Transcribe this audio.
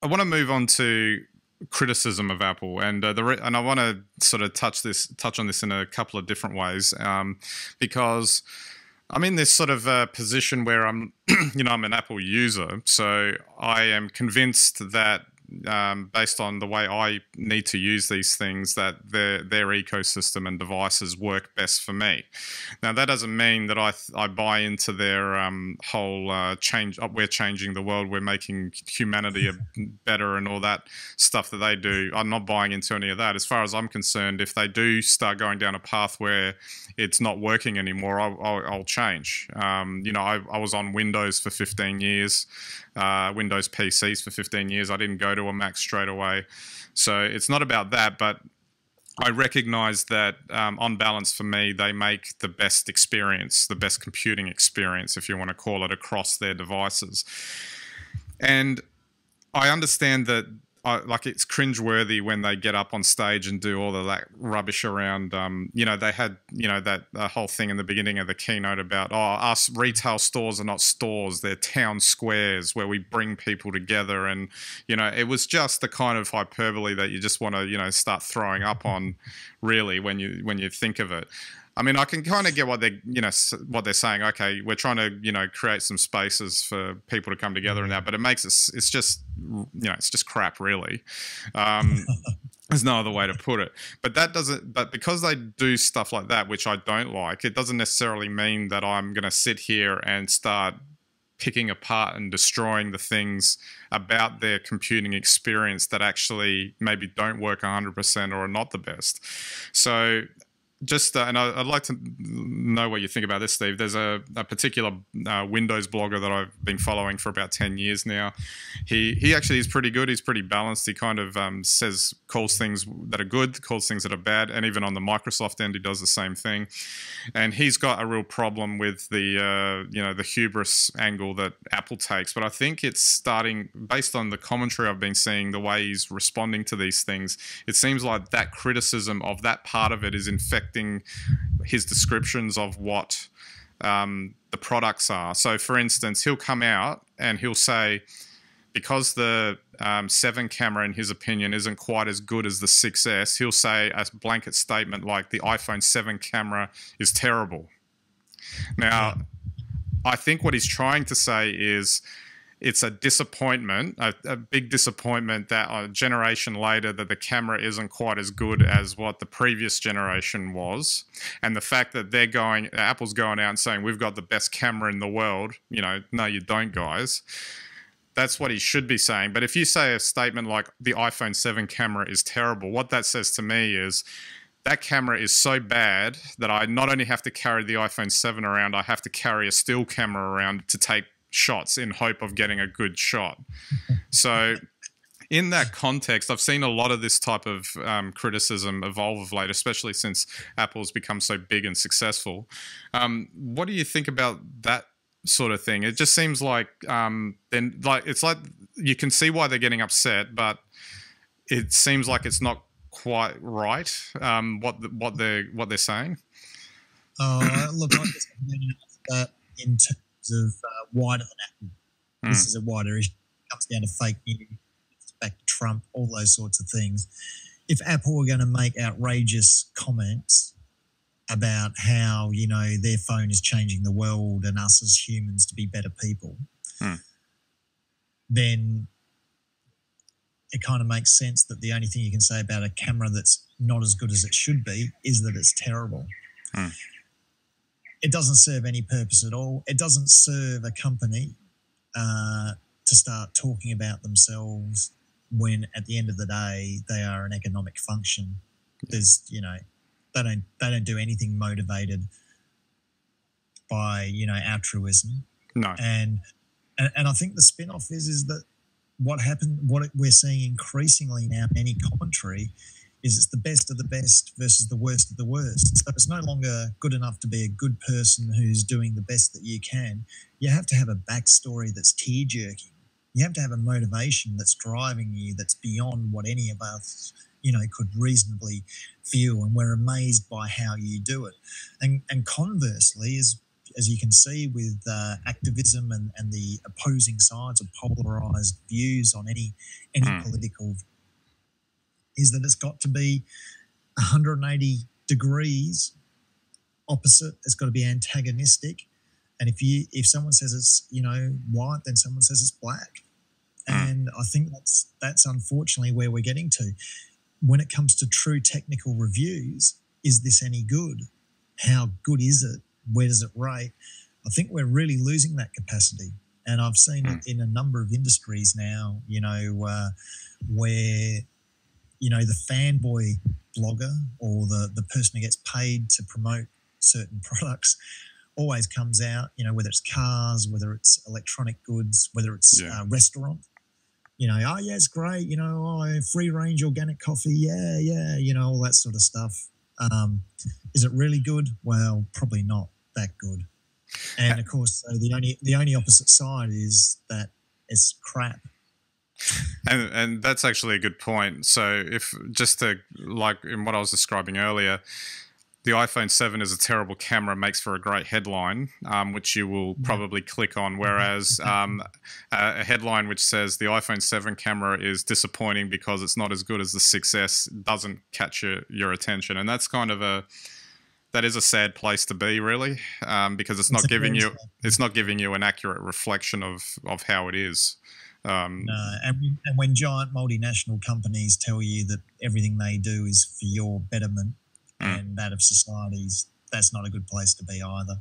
I want to move on to criticism of Apple, and and I want to sort of touch on this in a couple of different ways, because I'm in this sort of position where I'm, I'm an Apple user, so I am convinced that based on the way I need to use these things, that their ecosystem and devices work best for me. Now, that doesn't mean that I buy into their whole change. We're changing the world. We're making humanity better and all that stuff that they do. I'm not buying into any of that. As far as I'm concerned, if they do start going down a path where it's not working anymore, I'll change. I was on Windows for 15 years. Windows PCs for 15 years. I didn't go to a Mac straight away. So it's not about that, but I recognize that on balance for me, they make the best experience, the best computing experience, if you want to call it, across their devices. And I understand that it's cringeworthy when they get up on stage and do all of that rubbish around. They had that whole thing in the beginning of the keynote about us retail stores are not stores; they're town squares where we bring people together. And it was just the kind of hyperbole that you just want to start throwing up on, really, when you think of it. I mean, I can kind of get what they're saying. Okay, we're trying to create some spaces for people to come together and that, but it makes it's just crap, really. There's no other way to put it. But But because they do stuff like that, which I don't like, it doesn't necessarily mean that I'm going to sit here and start picking apart and destroying the things about their computing experience that actually maybe don't work 100% or are not the best. So. And I'd like to know what you think about this, Steve. There's a particular Windows blogger that I've been following for about 10 years now. He actually is pretty good. He's pretty balanced. He kind of calls things that are good, calls things that are bad, and even on the Microsoft end, he does the same thing. And he's got a real problem with the hubris angle that Apple takes. But I think it's starting, based on the commentary I've been seeing, the way he's responding to these things, it seems like that criticism of that part of it is infecting his descriptions of what the products are. So, for instance, he'll come out and he'll say, because the 7 camera, in his opinion, isn't quite as good as the 6S, he'll say a blanket statement like the iPhone 7 camera is terrible. Now, I think what he's trying to say is it's a disappointment, a big disappointment that a generation later that the camera isn't quite as good as what the previous generation was. And the fact that Apple's going out and saying, we've got the best camera in the world, no, you don't, guys. That's what he should be saying. But if you say a statement like the iPhone 7 camera is terrible, what that says to me is that camera is so bad that I not only have to carry the iPhone 7 around, I have to carry a still camera around to take shots in hope of getting a good shot. So in that context, I've seen a lot of this type of criticism evolve of late, especially since Apple's become so big and successful. What do you think about that sort of thing? It just seems like it's like you can see why they're getting upset, but it seems like it's not quite right what they're saying. Look, I guess in terms of wider than Apple. This is a wider issue. It comes down to fake news, back to Trump, all those sorts of things. If Apple were going to make outrageous comments about how, their phone is changing the world and us as humans to be better people, then it kind of makes sense that the only thing you can say about a camera that's not as good as it should be is that it's terrible. It doesn't serve any purpose at all. It doesn't serve a company to start talking about themselves when, at the end of the day, they are an economic function. There's, they don't do anything motivated by, altruism. No. And I think the spin-off is that what we're seeing increasingly now in any commentary is it's the best of the best versus the worst of the worst. So it's no longer good enough to be a good person who's doing the best that you can. You have to have a backstory that's tear-jerking. You have to have a motivation that's driving you, that's beyond what any of us, could reasonably feel. And we're amazed by how you do it. And conversely, is as you can see with activism and the opposing sides of polarized views on any political, is that it's got to be 180 degrees opposite. It's got to be antagonistic. And if someone says it's, you know, white, then someone says it's black. And I think that's unfortunately where we're getting to. When it comes to true technical reviews, is this any good? How good is it? Where does it rate? I think we're really losing that capacity. And I've seen it in a number of industries now, you know, where, you know, the fanboy blogger or the person who gets paid to promote certain products always comes out, you know, whether it's cars, whether it's electronic goods, whether it's restaurant. You know, oh, yeah, it's great. You know, oh, free-range organic coffee. Yeah, you know, all that sort of stuff. Is it really good? Well, probably not that good. And, of course, so the only opposite side is that it's crap. And that's actually a good point. So if just to, like in what I was describing earlier, the iPhone 7 is a terrible camera, makes for a great headline, which you will probably click on, whereas a headline which says the iPhone 7 camera is disappointing because it's not as good as the 6S doesn't catch your attention. And that's kind of that is a sad place to be, really, because it's not giving you an accurate reflection of how it is. No, and when giant multinational companies tell you that everything they do is for your betterment and that of societies, that's not a good place to be either.